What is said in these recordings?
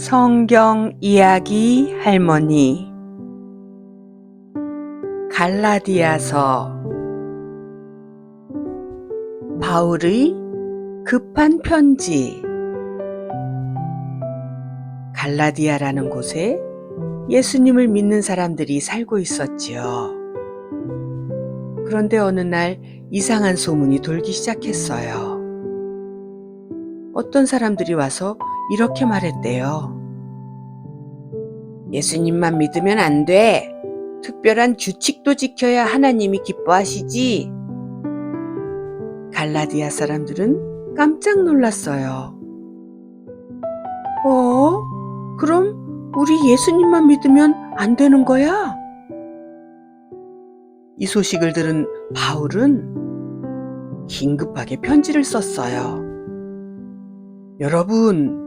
성경 이야기 할머니 갈라디아서 바울의 급한 편지. 갈라디아라는 곳에 예수님을 믿는 사람들이 살고 있었지요. 그런데 어느 날 이상한 소문이 돌기 시작했어요. 어떤 사람들이 와서 이렇게 말했대요. 예수님만 믿으면 안 돼. 특별한 규칙도 지켜야 하나님이 기뻐하시지. 갈라디아 사람들은 깜짝 놀랐어요. 그럼 우리 예수님만 믿으면 안 되는 거야? 이 소식을 들은 바울은 긴급하게 편지를 썼어요. 여러분,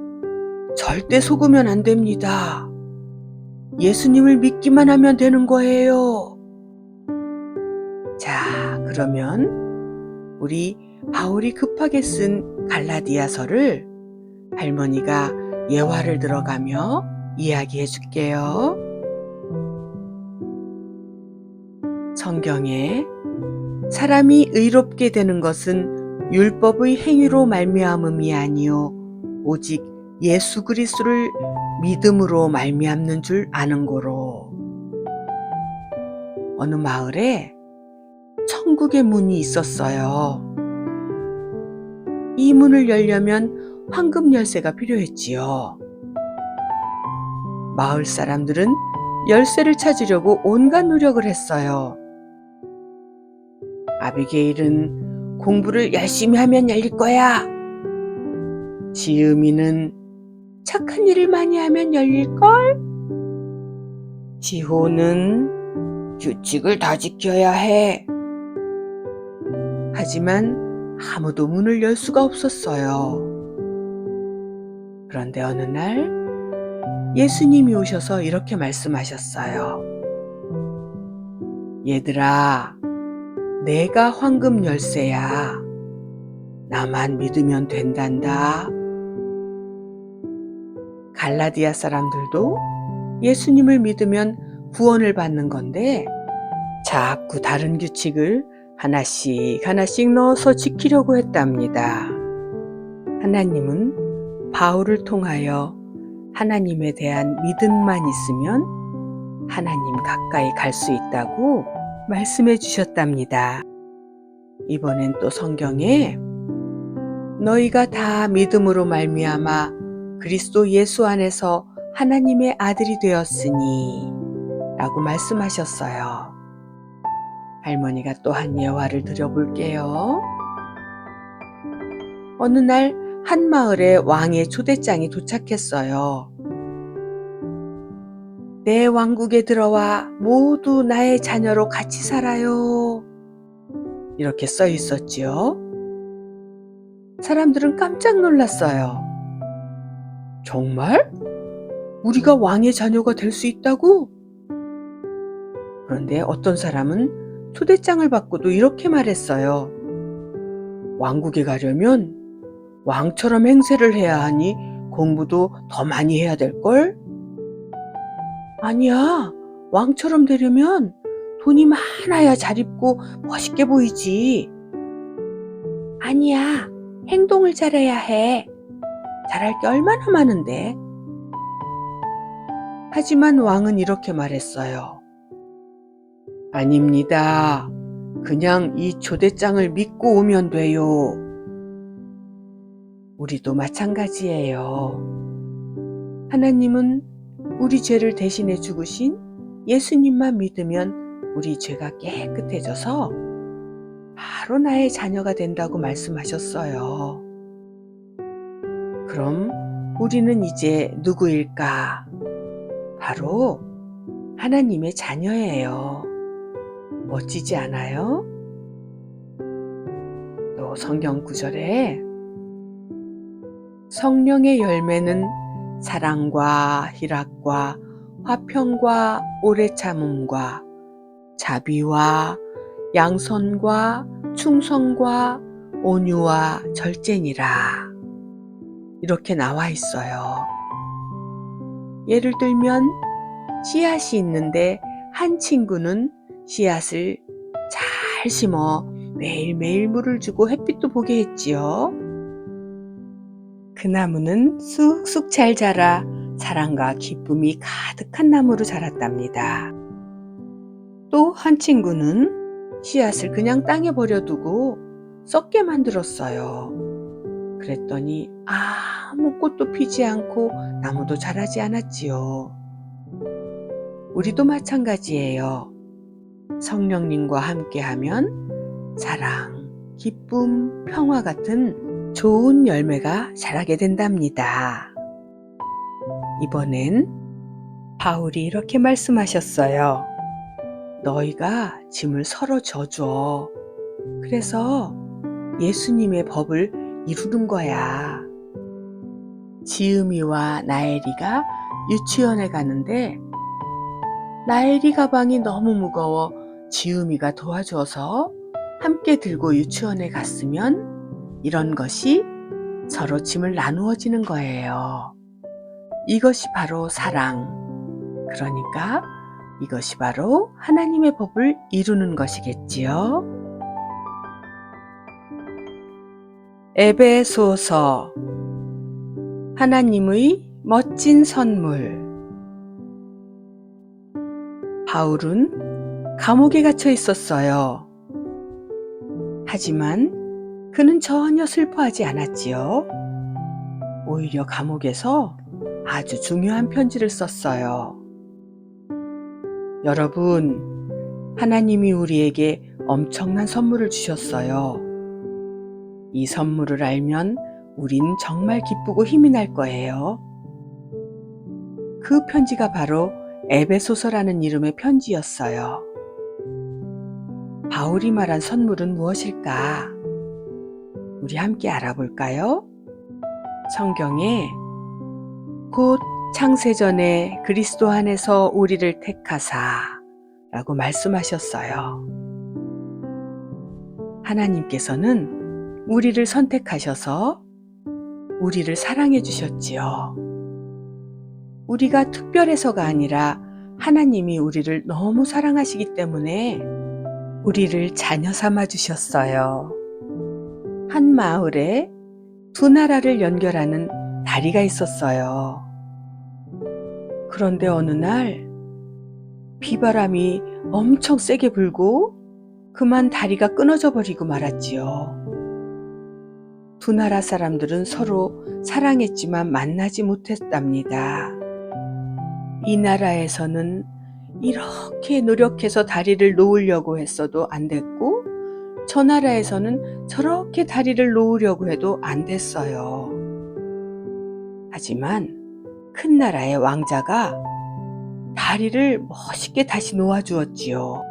절대 속으면 안 됩니다. 예수님을 믿기만 하면 되는 거예요. 자, 그러면 우리 바울이 급하게 쓴 갈라디아서를 할머니가 예화를 들어가며 이야기해 줄게요. 성경에 사람이 의롭게 되는 것은 율법의 행위로 말미암음이 아니요 오직 예수 그리스도를 믿음으로 말미암는 줄 아는 고로. 어느 마을에 천국의 문이 있었어요. 이 문을 열려면 황금 열쇠가 필요했지요. 마을 사람들은 열쇠를 찾으려고 온갖 노력을 했어요. 아비게일은 공부를 열심히 하면 열릴 거야. 지음이는 착한 일을 많이 하면 열릴걸? 지호는 규칙을 다 지켜야 해. 하지만 아무도 문을 열 수가 없었어요. 그런데 어느 날 예수님이 오셔서 이렇게 말씀하셨어요. 얘들아, 내가 황금 열쇠야. 나만 믿으면 된단다. 갈라디아 사람들도 예수님을 믿으면 구원을 받는 건데 자꾸 다른 규칙을 하나씩 넣어서 지키려고 했답니다. 하나님은 바울을 통하여 하나님에 대한 믿음만 있으면 하나님 가까이 갈 수 있다고 말씀해 주셨답니다. 이번엔 또 성경에 너희가 다 믿음으로 말미암아 그리스도 예수 안에서 하나님의 아들이 되었으니 라고 말씀하셨어요. 할머니가 또 한 예화를 드려볼게요. 어느 날 한 마을에 왕의 초대장이 도착했어요. 내 왕국에 들어와 모두 나의 자녀로 같이 살아요. 이렇게 써 있었지요. 사람들은 깜짝 놀랐어요. 정말? 우리가 왕의 자녀가 될 수 있다고? 그런데 어떤 사람은 초대장을 받고도 이렇게 말했어요. 왕국에 가려면 왕처럼 행세를 해야 하니 공부도 더 많이 해야 될걸? 아니야, 왕처럼 되려면 돈이 많아야 잘 입고 멋있게 보이지. 아니야, 행동을 잘해야 해. 잘할 게 얼마나 많은데. 하지만 왕은 이렇게 말했어요. 아닙니다. 그냥 이 초대장을 믿고 오면 돼요. 우리도 마찬가지예요. 하나님은 우리 죄를 대신해 죽으신 예수님만 믿으면 우리 죄가 깨끗해져서 바로 나의 자녀가 된다고 말씀하셨어요. 그럼 우리는 이제 누구일까? 바로 하나님의 자녀예요. 멋지지 않아요? 또 성경 구절에 성령의 열매는 사랑과 희락과 화평과 오래 참음과 자비와 양선과 충성과 온유와 절제니라. 이렇게 나와 있어요. 예를 들면 씨앗이 있는데 한 친구는 씨앗을 잘 심어 매일매일 물을 주고 햇빛도 보게 했지요. 그 나무는 쑥쑥 잘 자라 사랑과 기쁨이 가득한 나무로 자랐답니다. 또 한 친구는 씨앗을 그냥 땅에 버려두고 썩게 만들었어요. 그랬더니 아무 꽃도 피지 않고 나무도 자라지 않았지요. 우리도 마찬가지예요. 성령님과 함께하면 사랑, 기쁨, 평화 같은 좋은 열매가 자라게 된답니다. 이번엔 바울이 이렇게 말씀하셨어요. 너희가 짐을 서로 져줘. 그래서 예수님의 법을 이루는 거야. 지음이와 나엘이가 유치원에 가는데 나엘이 가방이 너무 무거워 지음이가 도와줘서 함께 들고 유치원에 갔으면 이런 것이 서로 짐을 나누어지는 거예요. 이것이 바로 사랑. 그러니까 이것이 바로 하나님의 법을 이루는 것이겠지요. 에베소서 하나님의 멋진 선물. 바울은 감옥에 갇혀 있었어요. 하지만 그는 전혀 슬퍼하지 않았지요. 오히려 감옥에서 아주 중요한 편지를 썼어요. 여러분, 하나님이 우리에게 엄청난 선물을 주셨어요. 이 선물을 알면 우린 정말 기쁘고 힘이 날 거예요. 그 편지가 바로 에베소서라는 이름의 편지였어요. 바울이 말한 선물은 무엇일까? 우리 함께 알아볼까요? 성경에 곧 창세전에 그리스도 안에서 우리를 택하사 라고 말씀하셨어요. 하나님께서는 우리를 선택하셔서 우리를 사랑해 주셨지요. 우리가 특별해서가 아니라 하나님이 우리를 너무 사랑하시기 때문에 우리를 자녀 삼아 주셨어요. 한 마을에 두 나라를 연결하는 다리가 있었어요. 그런데 어느 날 비바람이 엄청 세게 불고 그만 다리가 끊어져 버리고 말았지요. 두 나라 사람들은 서로 사랑했지만 만나지 못했답니다. 이 나라에서는 이렇게 노력해서 다리를 놓으려고 했어도 안 됐고 저 나라에서는 저렇게 다리를 놓으려고 해도 안 됐어요. 하지만 큰 나라의 왕자가 다리를 멋있게 다시 놓아주었지요.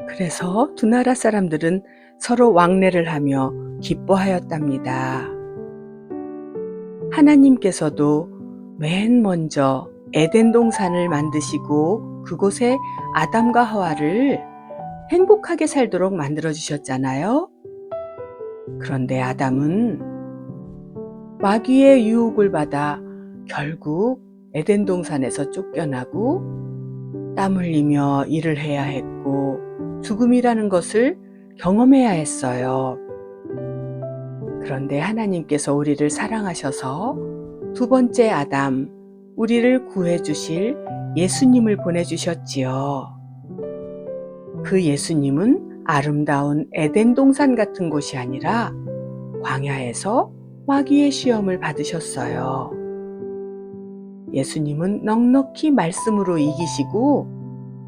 그래서 두 나라 사람들은 서로 왕래를 하며 기뻐하였답니다. 하나님께서도 맨 먼저 에덴 동산을 만드시고 그곳에 아담과 하와를 행복하게 살도록 만들어주셨잖아요. 그런데 아담은 마귀의 유혹을 받아 결국 에덴 동산에서 쫓겨나고 땀 흘리며 일을 해야 했고 죽음이라는 것을 경험해야 했어요. 그런데 하나님께서 우리를 사랑하셔서 두 번째 아담, 우리를 구해주실 예수님을 보내주셨지요. 그 예수님은 아름다운 에덴 동산 같은 곳이 아니라 광야에서 마귀의 시험을 받으셨어요. 예수님은 넉넉히 말씀으로 이기시고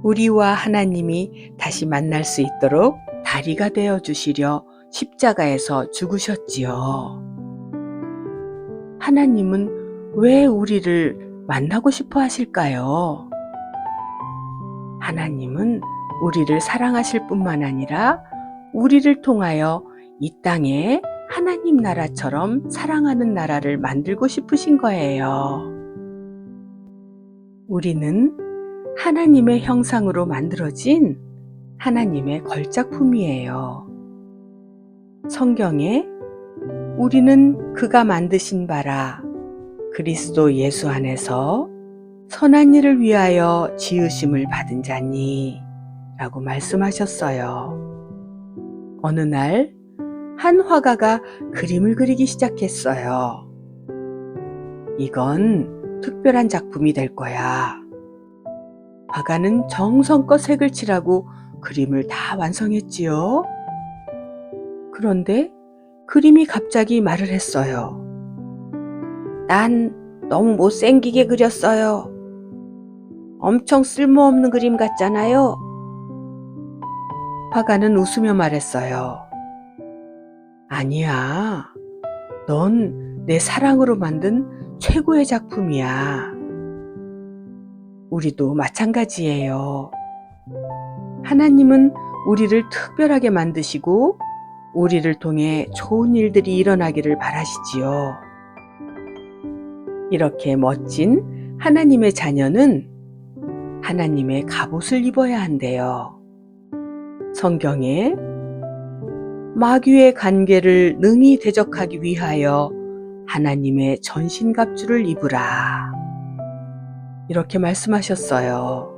우리와 하나님이 다시 만날 수 있도록 다리가 되어 주시려 십자가에서 죽으셨지요. 하나님은 왜 우리를 만나고 싶어 하실까요? 하나님은 우리를 사랑하실 뿐만 아니라 우리를 통하여 이 땅에 하나님 나라처럼 사랑하는 나라를 만들고 싶으신 거예요. 우리는 하나님의 형상으로 만들어진 하나님의 걸작품이에요. 성경에 우리는 그가 만드신 바라 그리스도 예수 안에서 선한 일을 위하여 지으심을 받은 자니 라고 말씀하셨어요. 어느 날 한 화가가 그림을 그리기 시작했어요. 이건 특별한 작품이 될 거야. 화가는 정성껏 색을 칠하고 그림을 다 완성했지요. 그런데 그림이 갑자기 말을 했어요. 난 너무 못생기게 그렸어요. 엄청 쓸모없는 그림 같잖아요. 화가는 웃으며 말했어요. 아니야. 넌 내 사랑으로 만든 최고의 작품이야. 우리도 마찬가지예요. 하나님은 우리를 특별하게 만드시고 우리를 통해 좋은 일들이 일어나기를 바라시지요. 이렇게 멋진 하나님의 자녀는 하나님의 갑옷을 입어야 한대요. 성경에 마귀의 관계를 능히 대적하기 위하여 하나님의 전신갑주를 입으라. 이렇게 말씀하셨어요.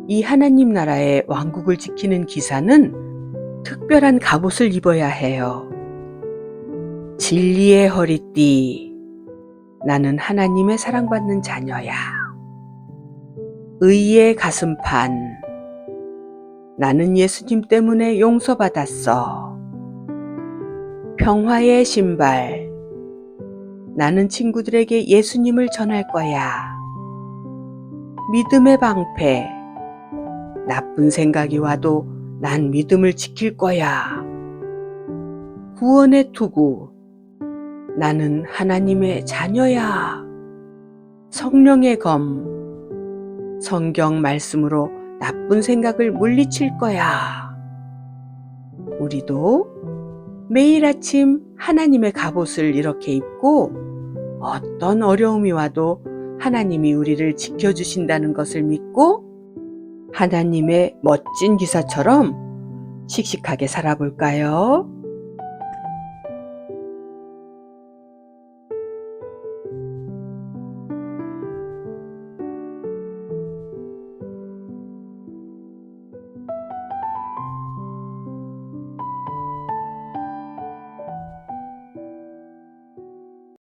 이 하나님 나라의 왕국을 지키는 기사는 특별한 갑옷을 입어야 해요. 진리의 허리띠. 나는 하나님의 사랑받는 자녀야. 의의 가슴판. 나는 예수님 때문에 용서받았어. 평화의 신발. 나는 친구들에게 예수님을 전할 거야. 믿음의 방패. 나쁜 생각이 와도 난 믿음을 지킬 거야. 구원의 투구. 나는 하나님의 자녀야. 성령의 검. 성경 말씀으로 나쁜 생각을 물리칠 거야. 우리도 매일 아침 하나님의 갑옷을 이렇게 입고 어떤 어려움이 와도 하나님이 우리를 지켜주신다는 것을 믿고 하나님의 멋진 기사처럼 씩씩하게 살아볼까요?